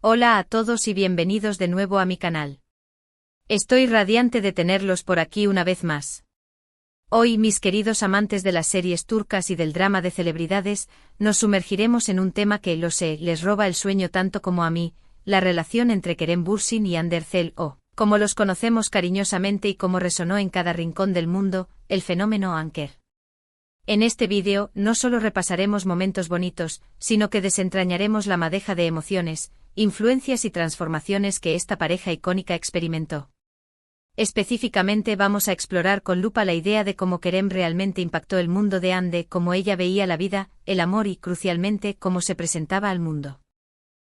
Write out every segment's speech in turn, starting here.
Hola a todos y bienvenidos de nuevo a mi canal. Estoy radiante de tenerlos por aquí una vez más. Hoy, mis queridos amantes de las series turcas y del drama de celebridades, nos sumergiremos en un tema que, lo sé, les roba el sueño tanto como a mí, la relación entre Kerem Bürsin y Hande Erçel o, como los conocemos cariñosamente y como resonó en cada rincón del mundo, el fenómeno Anker. En este vídeo, no solo repasaremos momentos bonitos, sino que desentrañaremos la madeja de emociones, influencias y transformaciones que esta pareja icónica experimentó. Específicamente vamos a explorar con lupa la idea de cómo Kerem realmente impactó el mundo de Hande, cómo ella veía la vida, el amor y, crucialmente, cómo se presentaba al mundo.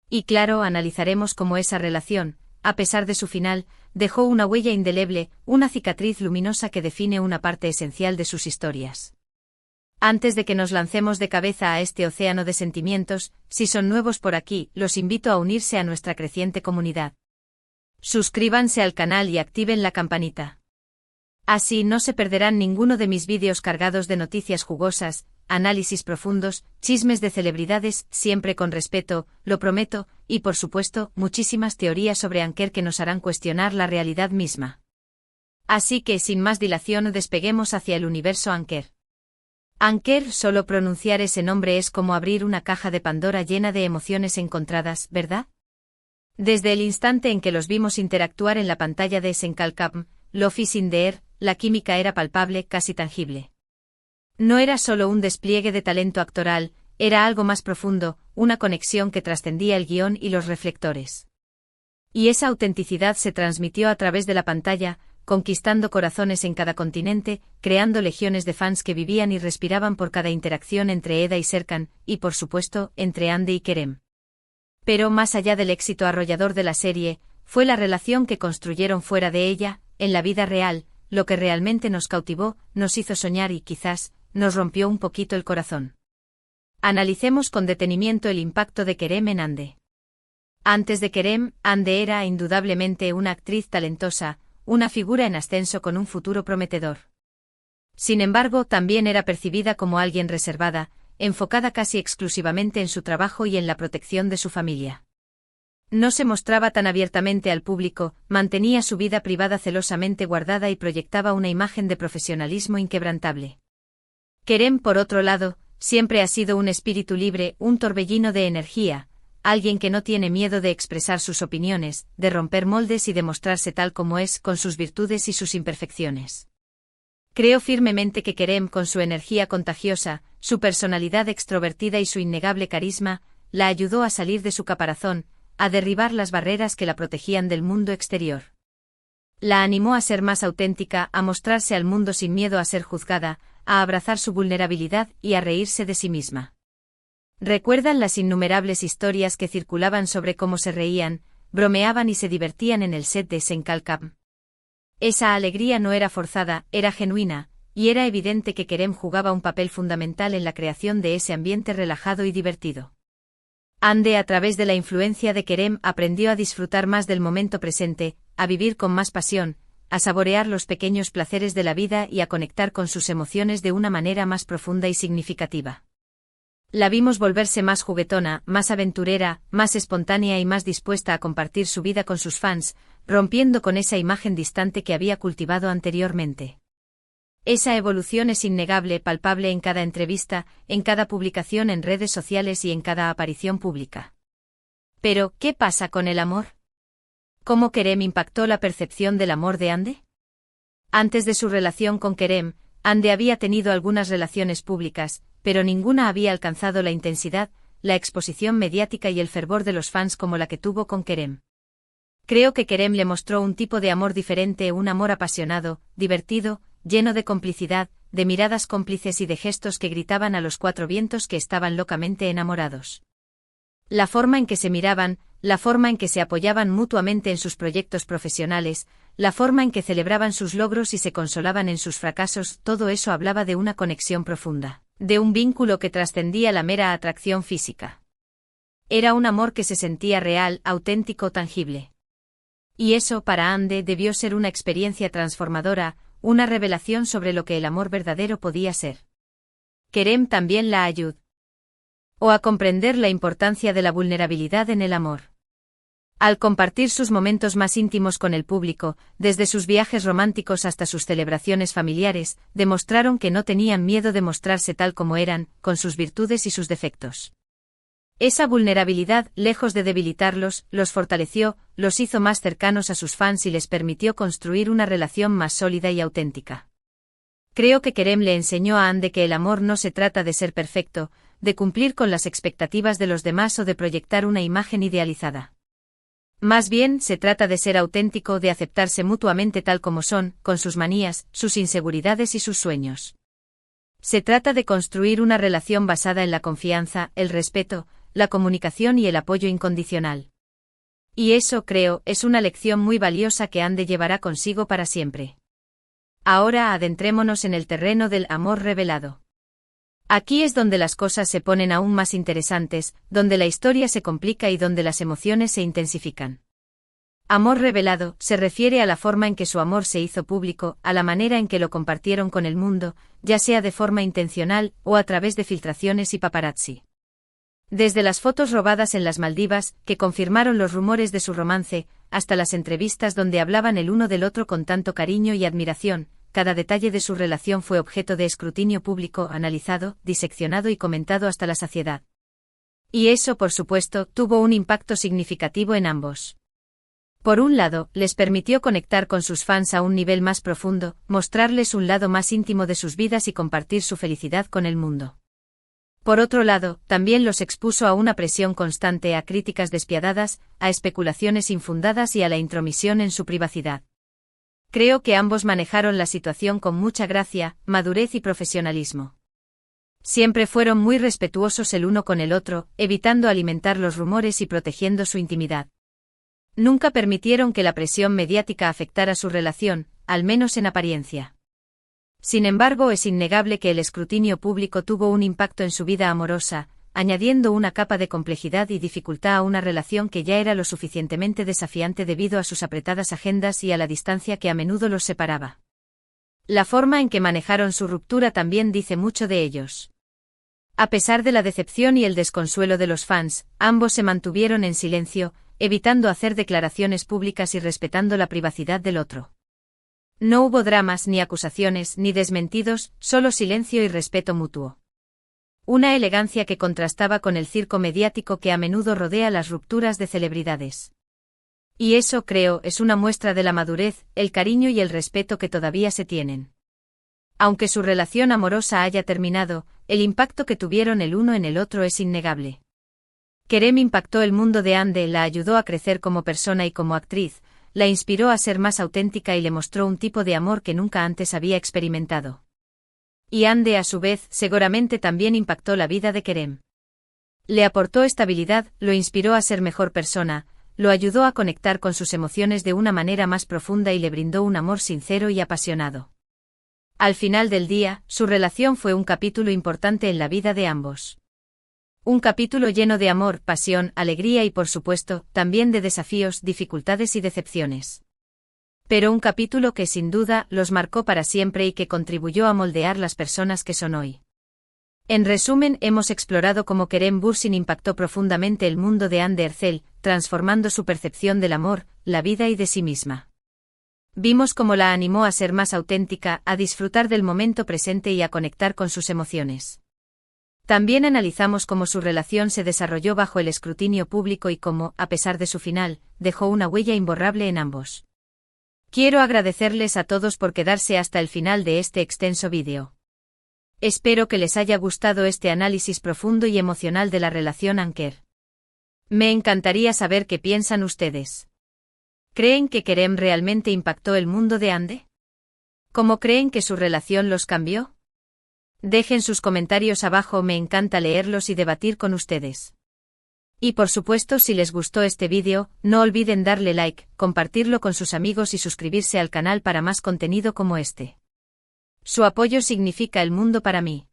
Y claro, analizaremos cómo esa relación, a pesar de su final, dejó una huella indeleble, una cicatriz luminosa que define una parte esencial de sus historias. Antes de que nos lancemos de cabeza a este océano de sentimientos, si son nuevos por aquí, los invito a unirse a nuestra creciente comunidad. Suscríbanse al canal y activen la campanita. Así no se perderán ninguno de mis vídeos cargados de noticias jugosas, análisis profundos, chismes de celebridades, siempre con respeto, lo prometo, y por supuesto, muchísimas teorías sobre Anker que nos harán cuestionar la realidad misma. Así que sin más dilación despeguemos hacia el universo Anker. Anker, solo pronunciar ese nombre es como abrir una caja de Pandora llena de emociones encontradas, ¿verdad? Desde el instante en que los vimos interactuar en la pantalla de Senkalkam, Love is in the air, la química era palpable, casi tangible. No era solo un despliegue de talento actoral, era algo más profundo, una conexión que trascendía el guión y los reflectores. Y esa autenticidad se transmitió a través de la pantalla, conquistando corazones en cada continente, creando legiones de fans que vivían y respiraban por cada interacción entre Eda y Serkan, y por supuesto, entre Hande y Kerem. Pero más allá del éxito arrollador de la serie, fue la relación que construyeron fuera de ella, en la vida real, lo que realmente nos cautivó, nos hizo soñar y quizás, nos rompió un poquito el corazón. Analicemos con detenimiento el impacto de Kerem en Hande. Antes de Kerem, Hande era indudablemente una actriz talentosa, una figura en ascenso con un futuro prometedor. Sin embargo, también era percibida como alguien reservada, enfocada casi exclusivamente en su trabajo y en la protección de su familia. No se mostraba tan abiertamente al público, mantenía su vida privada celosamente guardada y proyectaba una imagen de profesionalismo inquebrantable. Kerem, por otro lado, siempre ha sido un espíritu libre, un torbellino de energía, alguien que no tiene miedo de expresar sus opiniones, de romper moldes y de mostrarse tal como es, con sus virtudes y sus imperfecciones. Creo firmemente que Kerem, con su energía contagiosa, su personalidad extrovertida y su innegable carisma, la ayudó a salir de su caparazón, a derribar las barreras que la protegían del mundo exterior. La animó a ser más auténtica, a mostrarse al mundo sin miedo a ser juzgada, a abrazar su vulnerabilidad y a reírse de sí misma. ¿Recuerdan las innumerables historias que circulaban sobre cómo se reían, bromeaban y se divertían en el set de Senkalkam? Esa alegría no era forzada, era genuina, y era evidente que Kerem jugaba un papel fundamental en la creación de ese ambiente relajado y divertido. Hande, a través de la influencia de Kerem, aprendió a disfrutar más del momento presente, a vivir con más pasión, a saborear los pequeños placeres de la vida y a conectar con sus emociones de una manera más profunda y significativa. La vimos volverse más juguetona, más aventurera, más espontánea y más dispuesta a compartir su vida con sus fans, rompiendo con esa imagen distante que había cultivado anteriormente. Esa evolución es innegable, palpable en cada entrevista, en cada publicación en redes sociales y en cada aparición pública. Pero, ¿qué pasa con el amor? ¿Cómo Kerem impactó la percepción del amor de Hande? Antes de su relación con Kerem, Hande había tenido algunas relaciones públicas, pero ninguna había alcanzado la intensidad, la exposición mediática y el fervor de los fans como la que tuvo con Kerem. Creo que Kerem le mostró un tipo de amor diferente, un amor apasionado, divertido, lleno de complicidad, de miradas cómplices y de gestos que gritaban a los cuatro vientos que estaban locamente enamorados. La forma en que se miraban, la forma en que se apoyaban mutuamente en sus proyectos profesionales, la forma en que celebraban sus logros y se consolaban en sus fracasos, todo eso hablaba de una conexión profunda, de un vínculo que trascendía la mera atracción física. Era un amor que se sentía real, auténtico, tangible. Y eso, para Hande, debió ser una experiencia transformadora, una revelación sobre lo que el amor verdadero podía ser. Kerem también la ayudó a comprender la importancia de la vulnerabilidad en el amor. Al compartir sus momentos más íntimos con el público, desde sus viajes románticos hasta sus celebraciones familiares, demostraron que no tenían miedo de mostrarse tal como eran, con sus virtudes y sus defectos. Esa vulnerabilidad, lejos de debilitarlos, los fortaleció, los hizo más cercanos a sus fans y les permitió construir una relación más sólida y auténtica. Creo que Kerem le enseñó a Ande que el amor no se trata de ser perfecto, de cumplir con las expectativas de los demás o de proyectar una imagen idealizada. Más bien, se trata de ser auténtico, de aceptarse mutuamente tal como son, con sus manías, sus inseguridades y sus sueños. Se trata de construir una relación basada en la confianza, el respeto, la comunicación y el apoyo incondicional. Y eso, creo, es una lección muy valiosa que Ande llevará consigo para siempre. Ahora adentrémonos en el terreno del amor revelado. Aquí es donde las cosas se ponen aún más interesantes, donde la historia se complica y donde las emociones se intensifican. Amor revelado se refiere a la forma en que su amor se hizo público, a la manera en que lo compartieron con el mundo, ya sea de forma intencional o a través de filtraciones y paparazzi. Desde las fotos robadas en las Maldivas, que confirmaron los rumores de su romance, hasta las entrevistas donde hablaban el uno del otro con tanto cariño y admiración, cada detalle de su relación fue objeto de escrutinio público, analizado, diseccionado y comentado hasta la saciedad. Y eso, por supuesto, tuvo un impacto significativo en ambos. Por un lado, les permitió conectar con sus fans a un nivel más profundo, mostrarles un lado más íntimo de sus vidas y compartir su felicidad con el mundo. Por otro lado, también los expuso a una presión constante, a críticas despiadadas, a especulaciones infundadas y a la intromisión en su privacidad. Creo que ambos manejaron la situación con mucha gracia, madurez y profesionalismo. Siempre fueron muy respetuosos el uno con el otro, evitando alimentar los rumores y protegiendo su intimidad. Nunca permitieron que la presión mediática afectara su relación, al menos en apariencia. Sin embargo, es innegable que el escrutinio público tuvo un impacto en su vida amorosa, añadiendo una capa de complejidad y dificultad a una relación que ya era lo suficientemente desafiante debido a sus apretadas agendas y a la distancia que a menudo los separaba. La forma en que manejaron su ruptura también dice mucho de ellos. A pesar de la decepción y el desconsuelo de los fans, ambos se mantuvieron en silencio, evitando hacer declaraciones públicas y respetando la privacidad del otro. No hubo dramas, ni acusaciones, ni desmentidos, solo silencio y respeto mutuo. Una elegancia que contrastaba con el circo mediático que a menudo rodea las rupturas de celebridades. Y eso, creo, es una muestra de la madurez, el cariño y el respeto que todavía se tienen. Aunque su relación amorosa haya terminado, el impacto que tuvieron el uno en el otro es innegable. Kerem impactó el mundo de Ande, la ayudó a crecer como persona y como actriz, la inspiró a ser más auténtica y le mostró un tipo de amor que nunca antes había experimentado. Y Ande, a su vez, seguramente también impactó la vida de Kerem. Le aportó estabilidad, lo inspiró a ser mejor persona, lo ayudó a conectar con sus emociones de una manera más profunda y le brindó un amor sincero y apasionado. Al final del día, su relación fue un capítulo importante en la vida de ambos. Un capítulo lleno de amor, pasión, alegría y, por supuesto, también de desafíos, dificultades y decepciones. Pero un capítulo que sin duda los marcó para siempre y que contribuyó a moldear las personas que son hoy. En resumen, hemos explorado cómo Kerem Bürsin impactó profundamente el mundo de Hande Erçel, transformando su percepción del amor, la vida y de sí misma. Vimos cómo la animó a ser más auténtica, a disfrutar del momento presente y a conectar con sus emociones. También analizamos cómo su relación se desarrolló bajo el escrutinio público y cómo, a pesar de su final, dejó una huella imborrable en ambos. Quiero agradecerles a todos por quedarse hasta el final de este extenso vídeo. Espero que les haya gustado este análisis profundo y emocional de la relación Anker. Me encantaría saber qué piensan ustedes. ¿Creen que Kerem realmente impactó el mundo de Hande? ¿Cómo creen que su relación los cambió? Dejen sus comentarios abajo, me encanta leerlos y debatir con ustedes. Y por supuesto, si les gustó este vídeo, no olviden darle like, compartirlo con sus amigos y suscribirse al canal para más contenido como este. Su apoyo significa el mundo para mí.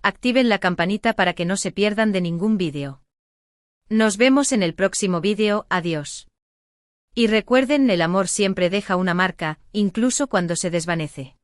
Activen la campanita para que no se pierdan de ningún vídeo. Nos vemos en el próximo vídeo, adiós. Y recuerden, el amor siempre deja una marca, incluso cuando se desvanece.